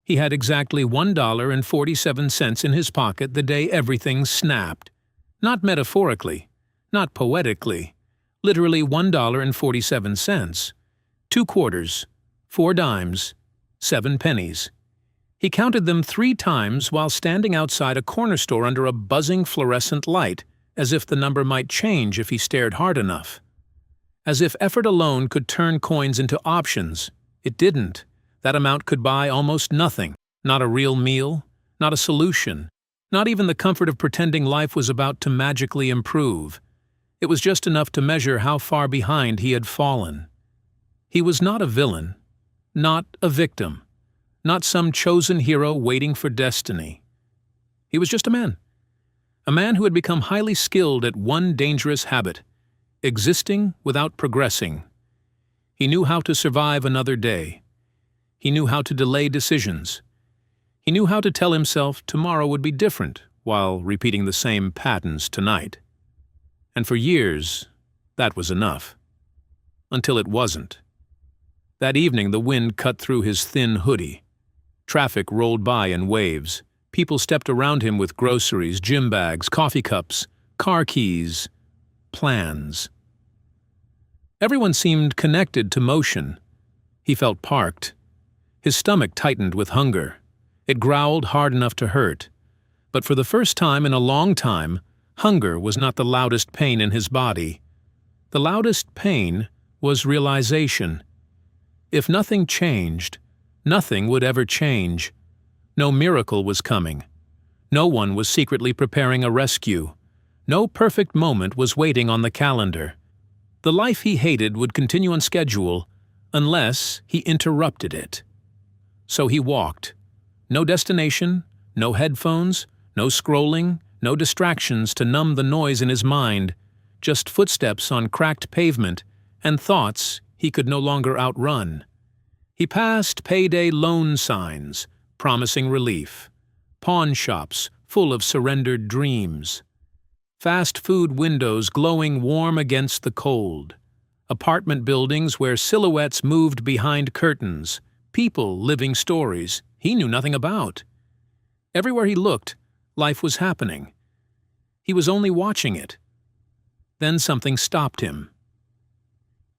He had exactly $1.47 in his pocket the day everything snapped. Not metaphorically, not poetically, literally $1.47. 2 quarters, 4 dimes, 7 pennies. He counted them 3 times while standing outside a corner store under a buzzing fluorescent light, as if the number might change if he stared hard enough. As if effort alone could turn coins into options. It didn't. That amount could buy almost nothing. Not a real meal, not a solution, not even the comfort of pretending life was about to magically improve. It was just enough to measure how far behind he had fallen. He was not a villain, not a victim, not some chosen hero waiting for destiny. He was just a man who had become highly skilled at one dangerous habit, existing without progressing. He knew how to survive another day. He knew how to delay decisions. He knew how to tell himself tomorrow would be different while repeating the same patterns tonight. And for years, that was enough. Until it wasn't. That evening, the wind cut through his thin hoodie. Traffic rolled by in waves. People stepped around him with groceries, gym bags, coffee cups, car keys, plans. Everyone seemed connected to motion. He felt parked. His stomach tightened with hunger. It growled hard enough to hurt. But for the first time in a long time, hunger was not the loudest pain in his body. The loudest pain was realization. If nothing changed, nothing would ever change. No miracle was coming. No one was secretly preparing a rescue. No perfect moment was waiting on the calendar. The life he hated would continue on schedule unless he interrupted it. So he walked. No destination, no headphones, no scrolling, no distractions to numb the noise in his mind, just footsteps on cracked pavement and thoughts he could no longer outrun. He passed payday loan signs, promising relief, pawn shops full of surrendered dreams, fast food windows glowing warm against the cold, apartment buildings where silhouettes moved behind curtains, people living stories he knew nothing about. Everywhere he looked, life was happening. He was only watching it. Then something stopped him.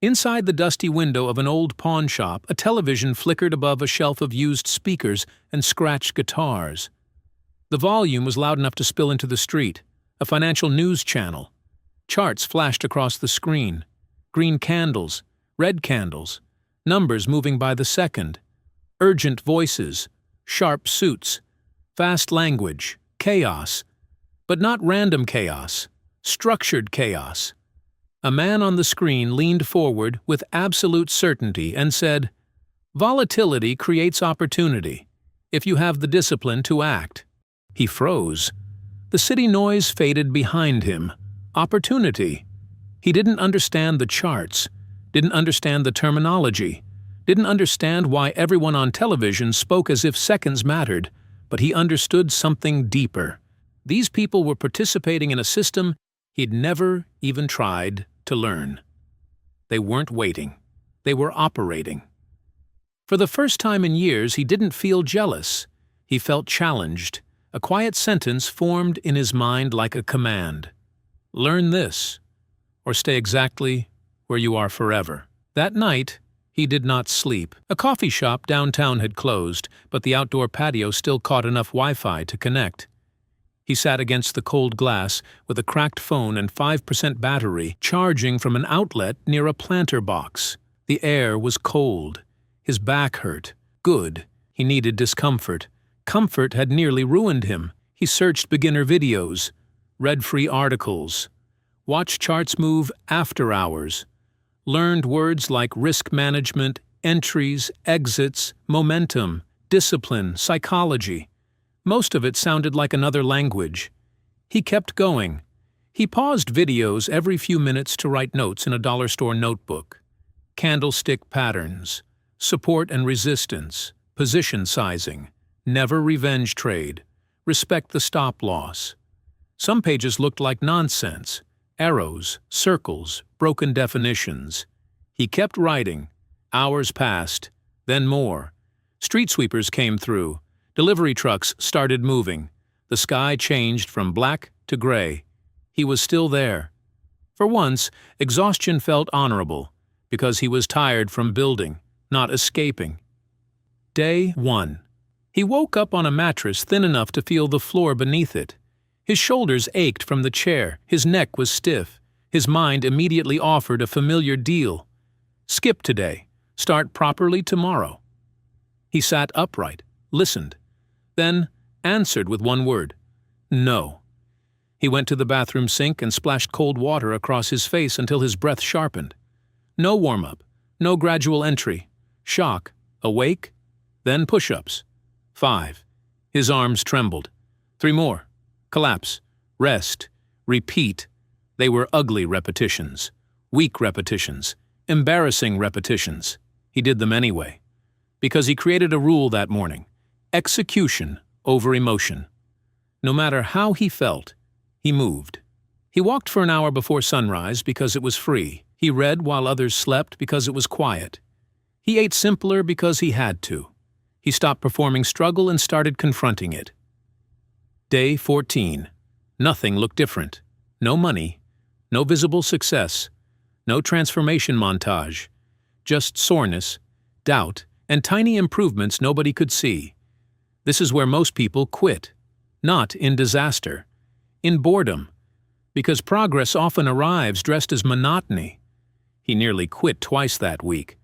Inside the dusty window of an old pawn shop, a television flickered above a shelf of used speakers and scratched guitars. The volume was loud enough to spill into the street, a financial news channel. Charts flashed across the screen. Green candles, red candles, numbers moving by the second. Urgent voices, sharp suits, fast language, chaos. But not random chaos, structured chaos. A man on the screen leaned forward with absolute certainty and said, "Volatility creates opportunity, if you have the discipline to act." He froze. The city noise faded behind him. Opportunity. He didn't understand the charts, didn't understand the terminology, didn't understand why everyone on television spoke as if seconds mattered, but he understood something deeper. These people were participating in a system he'd never even tried to learn. They weren't waiting. They were operating. For the first time in years, he didn't feel jealous. He felt challenged. A quiet sentence formed in his mind like a command. Learn this, or stay exactly where you are forever. That night, he did not sleep. A coffee shop downtown had closed, but the outdoor patio still caught enough Wi-Fi to connect. He sat against the cold glass with a cracked phone and 5% battery charging from an outlet near a planter box. The air was cold. His back hurt. Good. He needed discomfort. Comfort had nearly ruined him. He searched beginner videos, read free articles, watched charts move after hours, learned words like risk management, entries, exits, momentum, discipline, psychology. Most of it sounded like another language. He kept going. He paused videos every few minutes to write notes in a dollar store notebook. Candlestick patterns, support and resistance, position sizing, never revenge trade, respect the stop loss. Some pages looked like nonsense, arrows, circles, broken definitions. He kept writing. Hours passed, then more. Street sweepers came through. Delivery trucks started moving. The sky changed from black to gray. He was still there. For once, exhaustion felt honorable, because he was tired from building, not escaping. Day 1. He woke up on a mattress thin enough to feel the floor beneath it. His shoulders ached from the chair, his neck was stiff. His mind immediately offered a familiar deal. Skip today, start properly tomorrow. He sat upright, listened, then answered with one word: no. He went to the bathroom sink and splashed cold water across his face until his breath sharpened. No warm-up, no gradual entry. Shock, awake, then push-ups. 5. His arms trembled. 3 more. Collapse, rest, repeat. They were ugly repetitions, weak repetitions, embarrassing repetitions. He did them anyway, because he created a rule that morning: execution over emotion. No matter how he felt, he moved. He walked for an hour before sunrise because it was free. He read while others slept because it was quiet. He ate simpler because he had to. He stopped performing struggle and started confronting it. Day 14. Nothing looked different. No money, no visible success, no transformation montage. Just soreness, doubt, and tiny improvements nobody could see. This is where most people quit. Not in disaster. In boredom, because progress often arrives dressed as monotony. He nearly quit twice that week,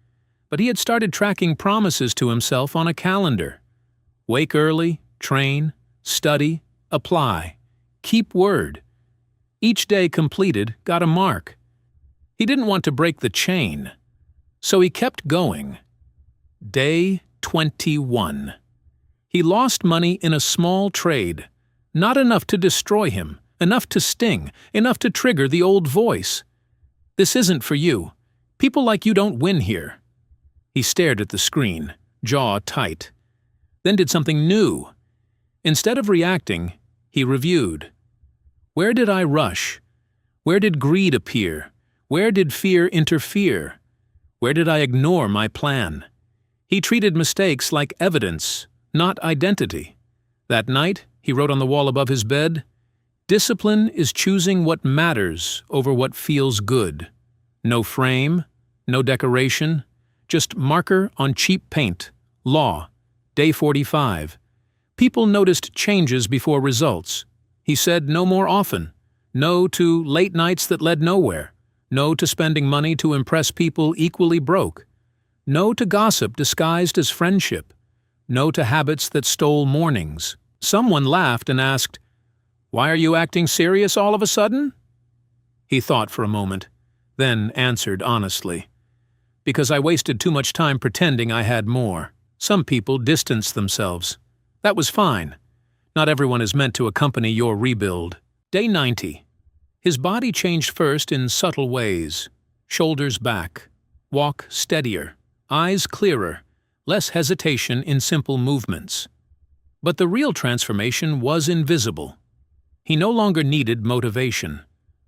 but he had started tracking promises to himself on a calendar. Wake early, train, study, apply, keep word. Each day completed got a mark. He didn't want to break the chain, so he kept going. Day 21. He lost money in a small trade. Not enough to destroy him, enough to sting, enough to trigger the old voice. This isn't for you. People like you don't win here. He stared at the screen, jaw tight. Then did something new. Instead of reacting, he reviewed. Where did I rush? Where did greed appear? Where did fear interfere? Where did I ignore my plan? He treated mistakes like evidence, not identity. That night, he wrote on the wall above his bed, "Discipline is choosing what matters over what feels good." No frame, no decoration, just marker on cheap paint. Law. Day 45. People noticed changes before results. He said no more often. No to late nights that led nowhere. No to spending money to impress people equally broke. No to gossip disguised as friendship. No to habits that stole mornings. Someone laughed and asked, "Why are you acting serious all of a sudden?" He thought for a moment, then answered honestly, "Because I wasted too much time pretending I had more." Some people distanced themselves. That was fine. Not everyone is meant to accompany your rebuild. Day 90. His body changed first in subtle ways. Shoulders back. Walk steadier. Eyes clearer. Less hesitation in simple movements. But the real transformation was invisible. He no longer needed motivation.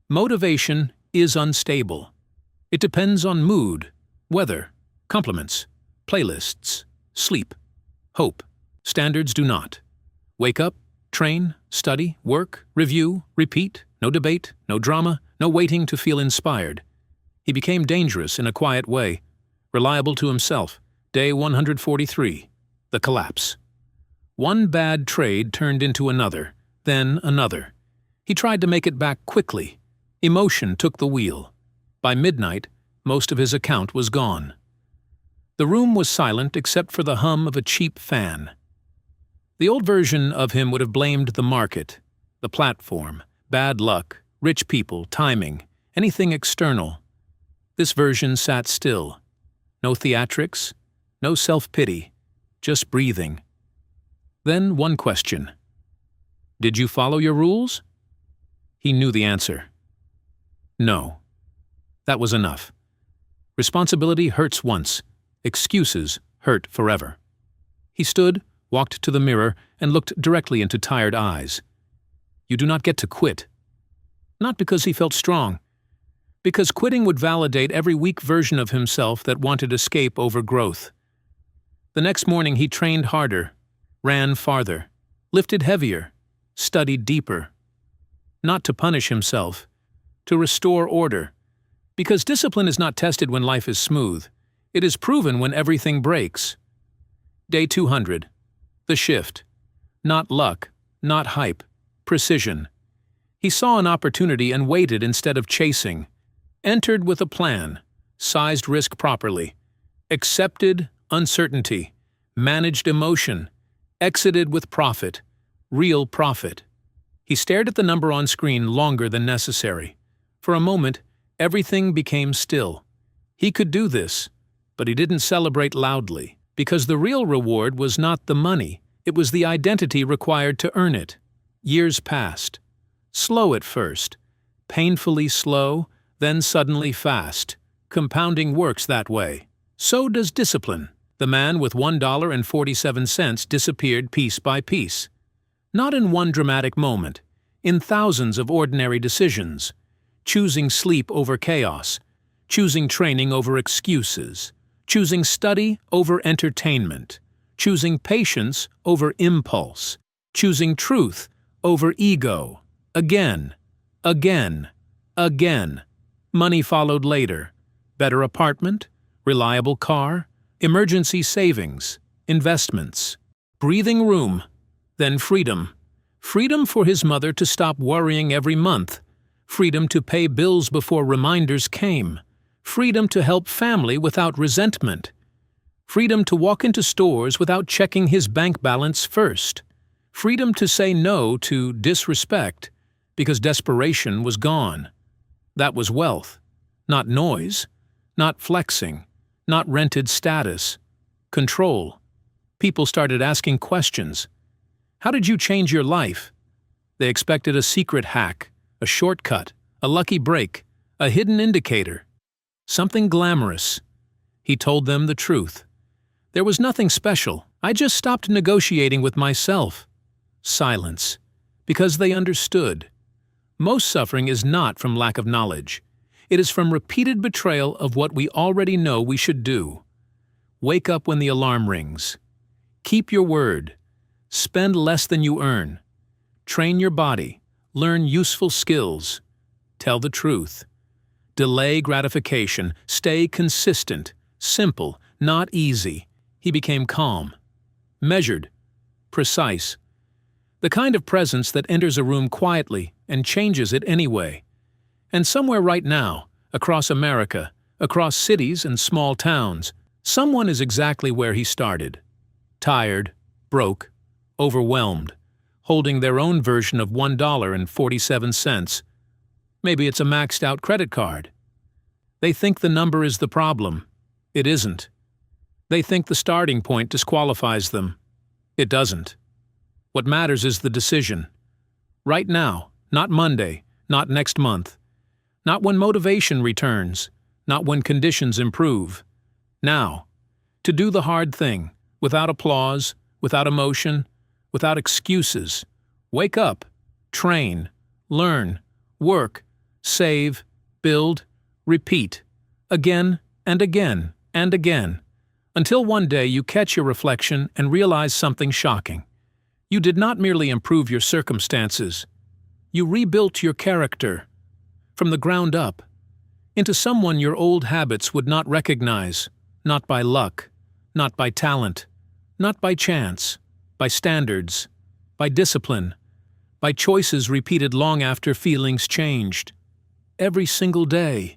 Motivation is unstable. It depends on mood, weather, compliments, playlists, sleep, hope. Standards do not. Wake up, train, study, work, review, repeat, no debate, no drama, no waiting to feel inspired. He became dangerous in a quiet way, reliable to himself. Day 143. The collapse. One bad trade turned into another, then another. He tried to make it back quickly. Emotion took the wheel. By midnight, most of his account was gone. The room was silent except for the hum of a cheap fan. The old version of him would have blamed the market, the platform, bad luck, rich people, timing, anything external. This version sat still. No theatrics, no self-pity, just breathing. Then one question. Did you follow your rules? He knew the answer. No. That was enough. Responsibility hurts once. Excuses hurt forever. He stood, walked to the mirror, and looked directly into tired eyes. You do not get to quit. Not because he felt strong. Because quitting would validate every weak version of himself that wanted escape over growth. The next morning he trained harder, ran farther, lifted heavier, studied deeper. Not to punish himself, to restore order. Because discipline is not tested when life is smooth. It is proven when everything breaks. Day 200. The shift. Not luck, not hype, precision. He saw an opportunity and waited instead of chasing. Entered with a plan, sized risk properly, accepted uncertainty, managed emotion, exited with profit, real profit. He stared at the number on screen longer than necessary. For a moment, everything became still. He could do this, but he didn't celebrate loudly, because the real reward was not the money, it was the identity required to earn it. Years passed. Slow at first, painfully slow, then suddenly fast. Compounding works that way. So does discipline. The man with $1.47 disappeared piece by piece. Not in one dramatic moment, in thousands of ordinary decisions. Choosing sleep over chaos, choosing training over excuses, choosing study over entertainment, choosing patience over impulse, choosing truth over ego. Again, again, again. Money followed later. Better apartment, reliable car, emergency savings, investments, breathing room, then freedom. Freedom for his mother to stop worrying every month. Freedom to pay bills before reminders came. Freedom to help family without resentment. Freedom to walk into stores without checking his bank balance first. Freedom to say no to disrespect, because desperation was gone. That was wealth, not noise, not flexing, not rented status. Control. People started asking questions. How did you change your life? They expected a secret hack, a shortcut, a lucky break, a hidden indicator. Something glamorous. He told them the truth. There was nothing special. I just stopped negotiating with myself. Silence. Because they understood. Most suffering is not from lack of knowledge. It is from repeated betrayal of what we already know we should do. Wake up when the alarm rings. Keep your word. Spend less than you earn. Train your body. Learn useful skills. Tell the truth. Delay gratification. Stay consistent. Simple, not easy. He became calm. Measured. Precise. The kind of presence that enters a room quietly and changes it anyway. And somewhere right now, across America, across cities and small towns, someone is exactly where he started. Tired, broke, overwhelmed, holding their own version of $1.47. Maybe it's a maxed-out credit card. They think the number is the problem. It isn't. They think the starting point disqualifies them. It doesn't. What matters is the decision. Right now, not Monday, not next month. Not when motivation returns, not when conditions improve. Now, to do the hard thing, without applause, without emotion, without excuses. Wake up, train, learn, work, save, build, repeat, again and again and again, until one day you catch your reflection and realize something shocking. You did not merely improve your circumstances. You rebuilt your character, from the ground up, into someone your old habits would not recognize, not by luck, not by talent, not by chance, by standards, by discipline, by choices repeated long after feelings changed. Every single day.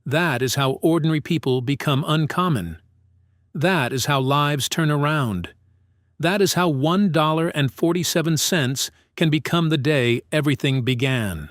That is how ordinary people become uncommon. That is how lives turn around. That is how $1.47 can become the day everything began.